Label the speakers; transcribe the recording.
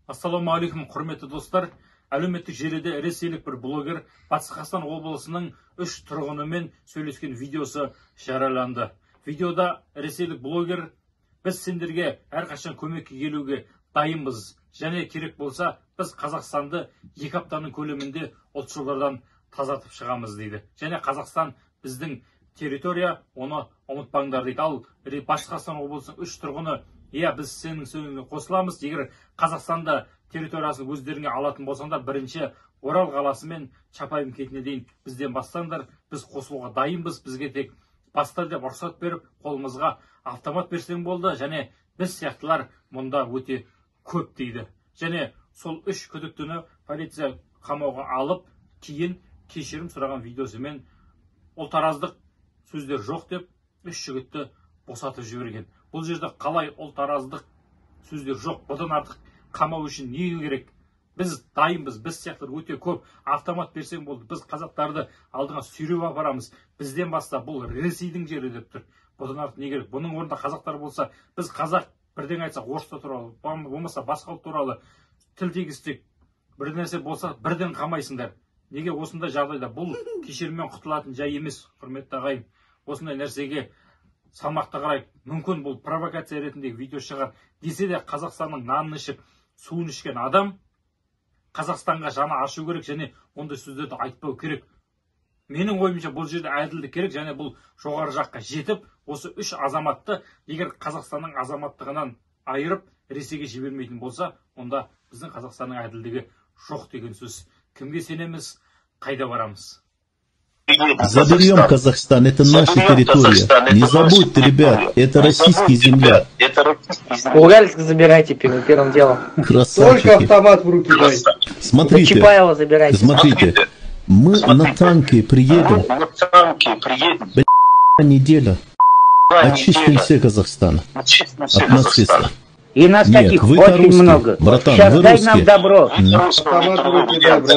Speaker 1: Ассаламу алейкум, құрметті достар. Әлеуметтік желіде ресейлік бір блогер Батыс Қазақстан облысының 3 тұрғынымен сөйлескен видеосы жарияланды. Видеода ресейлік блогер: біз сендерге әрқашан көмекке келуге дайынбыз, және керек болса біз Қазақстанды 2 аптаның көлемінде ұлтшылдардан тазартып шығамыз дейді. Және Қазақстан біздің территория, оны ұмытпаңдар дейді. Ал Батыс Қазақстан облысының 3 тұрғыны: біз сенің сөзіңе қосыламыз. Егер Қазақстанда территориясын өздеріңе алатын болсаңдар, бірінші Орал қаласы мен Чапай бекетіне дейін бізден бастаңдар. Біз қосылуға дайынбыз. Бізге тек баста деп рұқсат беріп, қолымызға автомат берсең болды. Және біз сияқтылар мұнда өте көп дейді. Және сол 3 күдіктіні полиция қамауға алып, кейін кешірім сұраған видеосымен ұлтараздық сөздер жоқ деп 3 жігітті босатып жіберген. Бұл жерде қалай ұлтараздық сөздер жоқ? Бұдан артық қамау үшін не керек? Біз дайынбыз, біз сияқтылар өте көп. Автомат берсең болды. Біз қазақтарды алдыңа сүйреп апарамыз. Бізден баста бұл Ресейдің жері деп тұр. Бұдан артық не керек? Бұның орнында қазақтар болса, біз қазақ бірден айтсақ орыстар туралы, болмаса басқа ұлт туралы тіл тегістік бір нәрсе болса, бірден қамайсыңдар. Неге осындай жағдайда? Бұл кешіріммен құтылатын жай емес, құрметті ағайын. Осындай нәрсеге салмақты қарайық. Мүмкін бұл провокация ретіндегі видео шығар. Десе де Қазақстанның нанын ішіп, суын ішкен адам Қазақстанға жаны ашу керек, және ондай сөздерді айтпау керек. Менің ойымша бұл жерде әділдік керек, және бұл жоғары жаққа жетіп, осы 3 азаматты егер Қазақстанның азаматтығынан айырып Ресейге жібермейтін болса, онда біздің Қазақстанның әділдігі жоқ деген сөз. Кімге сенеміз, қайда барамыз?
Speaker 2: Заберем Казахстан, это наша территория. Не забудьте, ребят, это российская земля.
Speaker 3: Уральск забирайте первым делом.
Speaker 2: Красавчики.
Speaker 4: Только автомат в руки дай.
Speaker 2: Смотрите,
Speaker 3: Чапаева забирайте.
Speaker 2: Смотрите, мы на танке приедем. Неделя. Очистим все Казахстан. От нацистов.
Speaker 3: И нас
Speaker 2: Нет,
Speaker 3: таких
Speaker 2: вы
Speaker 3: очень
Speaker 2: русские,
Speaker 3: много.
Speaker 2: братан,
Speaker 3: Сейчас
Speaker 2: вы
Speaker 3: дай
Speaker 2: русские.
Speaker 3: нам добро.
Speaker 4: Автомат в руки дай, брат.